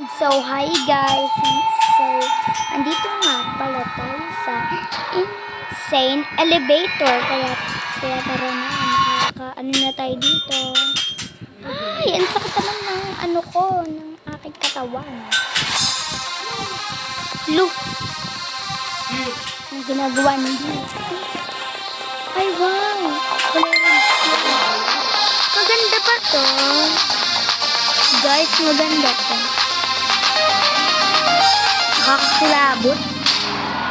So, hi guys! So, andito nga pala tayo sa insane elevator. Kaya tara na, ano na tayo dito. Ay, ang sakit naman ng ng aking katawan. Look! Ang ginagawa niyo. Ay, wow! Maganda pa to. Guys, maganda to. Nakakakilabot.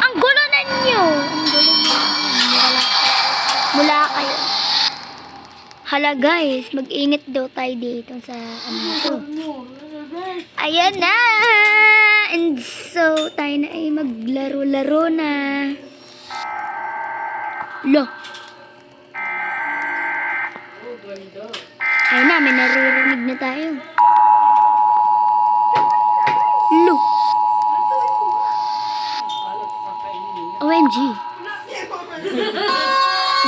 Ang gulo na nyo! Ang gulo na. Mula kayo. Hala guys, mag-ingat daw tayo dito sa to. Ayan na! And so, tayo na ay maglaro-laro na. Lo! Ayun na, may naririnig na tayo. Lo! OMG.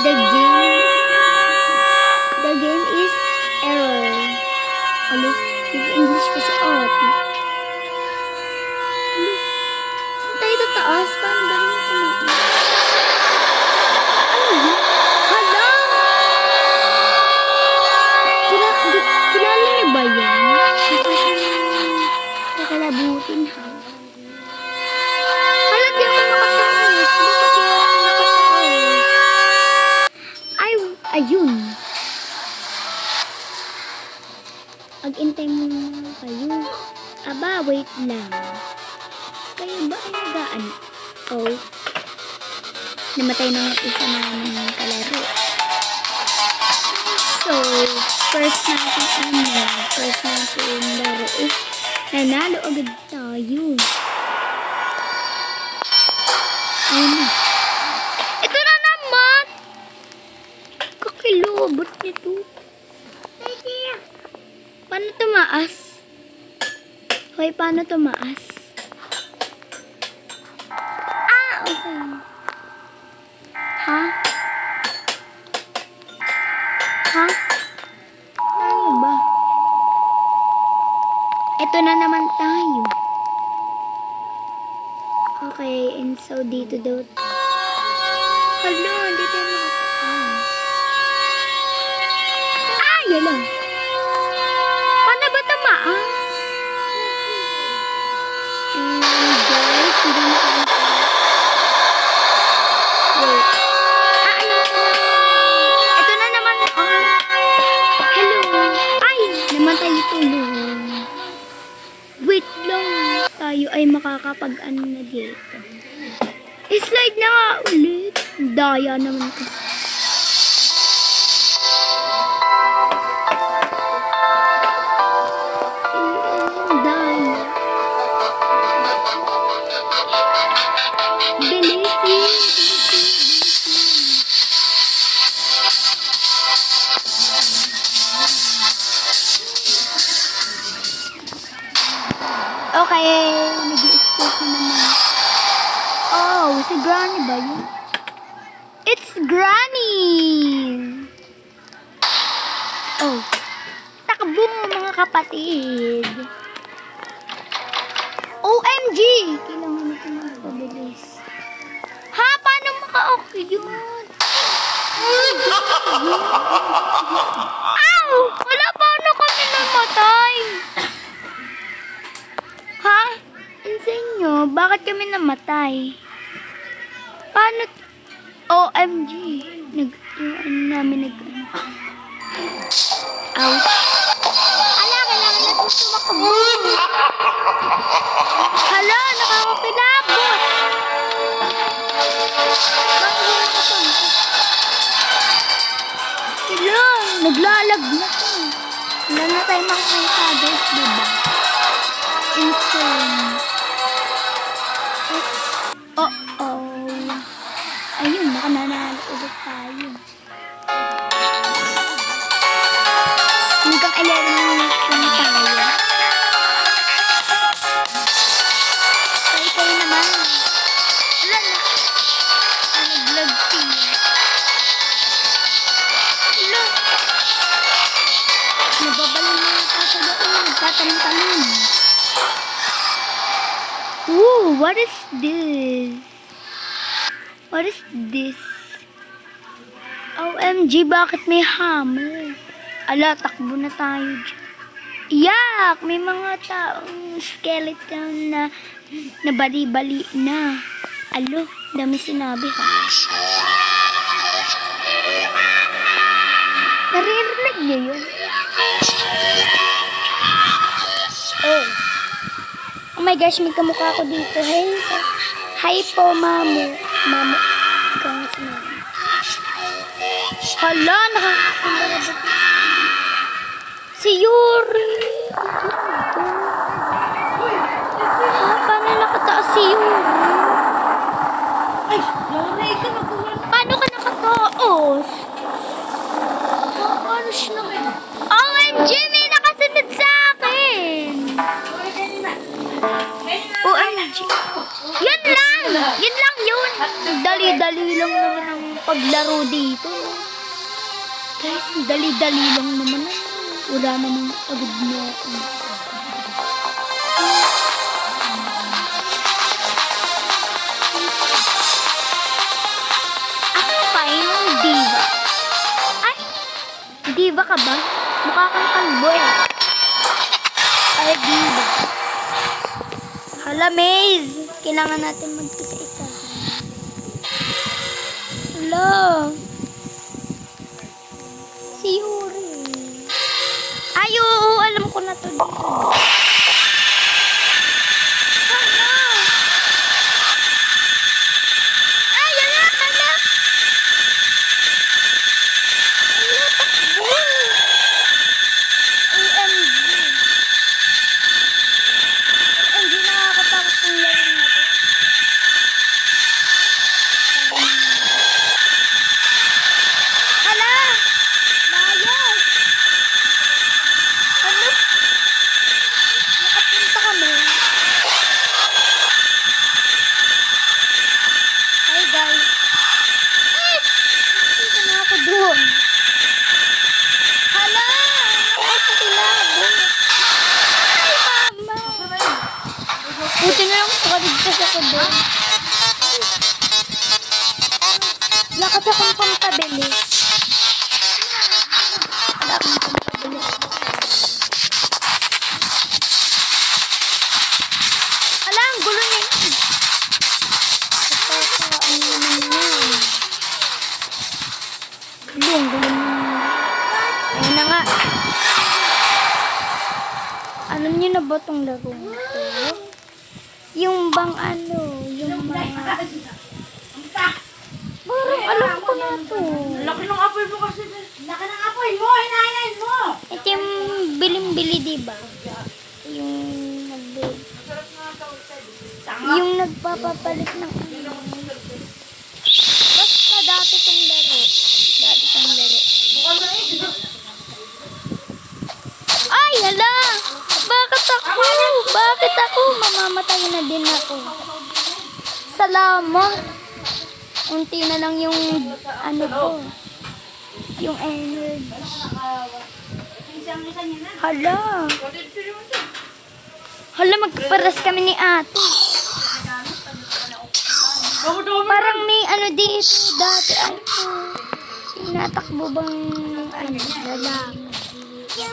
The game is error. Ano? English pa sa ate. Ano? Saan tayo tataas? Paano ba yung tumaas? Ano yun? Hala! Kilala niyo ba yan? Kakalabutin ha? Hala, di ako makataas. Ayun. Mag-intay muna kayo. Aba, wait lang. Kayo ba ay nagaan? Oh. Namatay na nga isa namin kalaro. So, first natin laro is nanalo agad tayo. Ayun na. Ito na naman! Kakilobot nito. Paano tumaas? Hoy, paano tumaas? Ah, okay. Ha? Ha? Ano ba? Ito na naman tayo. Okay, and so dito daw. Hello, hindi tayo makataas. Ah, yan lang. Paano ba tumaas? And guys, hindi na wait. Ah, ano? Ito na naman. Hello. Ay, namatay ito. Wait lang. Tayo ay makakapag-ano na dito. I-slide na nga ulit. Daya naman kasi. Okay, nag-i-escape na naman. Oh, si Granny ba yun? It's Granny! Oh, takbo mga kapatid. OMG! Kailangan natin magpabilis. Ha? Paano maka-okay yun? Ow! Wala, paano kami namatay? Ha? Insane nyo? Bakit kami namatay? Paano? OMG. Ouch. Ala, kailangan natin sumakabo. Hala, nakakapilabot. Hala, naglalag na to. Wala na tayo makakita, guys, diba? Insane. Uh-oh. Ayun, nakananalo ulit tayo. Hanggang 11 minutes lang tayo. Kayo naman. Wala na. Nag-vlog siya. Wala. Nababalan na yung kasa doon. Nagtatanong-tanong. What is this? What is this? OMG, bakit may hammer? Ala, takbo na tayo dyan. Yak! May mga taong skeleton na bali-bali na. Alo, dami sinabi ha. Naririnig niyo yun? Oh. Oh my gosh, may kamukha ko dito. Hey. Hi po, mamu. Mamu. Ikaw nga sinabi. Hala, nakakakita. Si Yuri. Paano nakataas si Yuri? Ay, Yuri, ito magkuhan. Paano ka nakataas? Paano siya naman? OMG, may nakasunod sa akin. OMG. Yun lang. Yun lang yun. Dali-dali lang naman ang paglaro dito. Guys, dali-dali lang naman. Wala namang agad na ako. Ako pa yung diva. Ay, diva ka ba? Mukha kang kalbo eh. Ay, diva. Hala, Maze. Kailangan natin magkisa-isa. Hala. Si Yuri. Ay, oo, alam ko na to dito. Hala. Ay, hala, hala. Hala, takbo. OMG. OMG, nakakatakot kong laro na to. Hala. Layas. Ano? Nakapunta kami. Hi guys. Ay! Nakita na ako doon. Hala! Nakapakilabo. Ay, mama! Buti na lang makaligtas ako doon. Lakas akong pampabili. Wala akong pampabili. Ala, ang gulo niya yun. Ano naman yun? Gulo, ang gulo niya. Ayun na nga. Alam niyo na ba itong laro ito? Yung bang ano, yung mga... Parang alam ko na ito. Laki ng apoy mo kasi. Laki ng apoy mo, hinahin mo. Ito yung biling-bili, diba? Yung nagbili. Yung nagpapapalit ng ano. Basta dati itong laro. Dati itong laro. Ay, hala! Bakit ako? Bakit ako? Mamamatay na din ako. Salamat. Unti na lang yung ano ko. Yung energy. Hala. Hala, magparas kami ni ate. Parang may ano dito dati. Ano? Tinatakbo bang ano? Lalaki.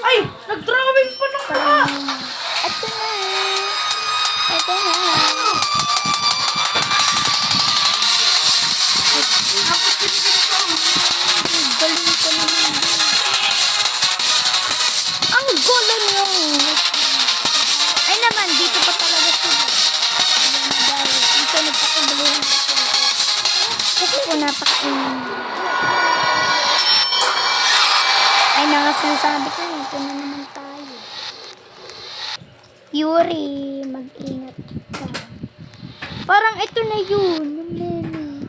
Ay, nag-drawing pa ng mga. Ito na. Ito na. Galing ko naman. Ang gulo niyo. Ay naman, dito pa talaga sila. Dito nagpakabuluhan sila. Kasi po napakainin. Ay, nakasinasabi ko, ito na naman tayo. Yuri, mag-ingat ka. Parang ito na yun. Yung nene.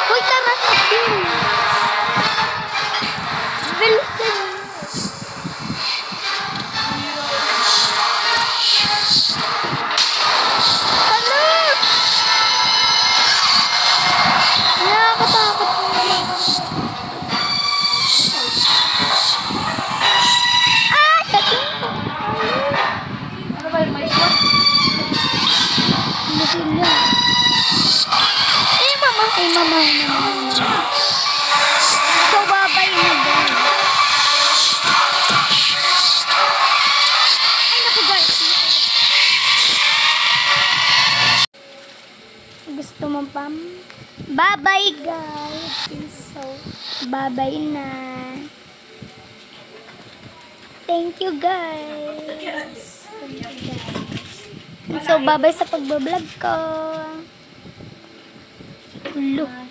Hoy, tara na, bilis. Bilisan. Ano? Nakakatakot mo naman. Ay, ito. Ay, mama. So, babay na guys. Ay, naku guys. Gusto mo pam? Bye-bye guys. So, bye-bye na. Thank you guys. So, bye-bye sa pagbablog ko. Look.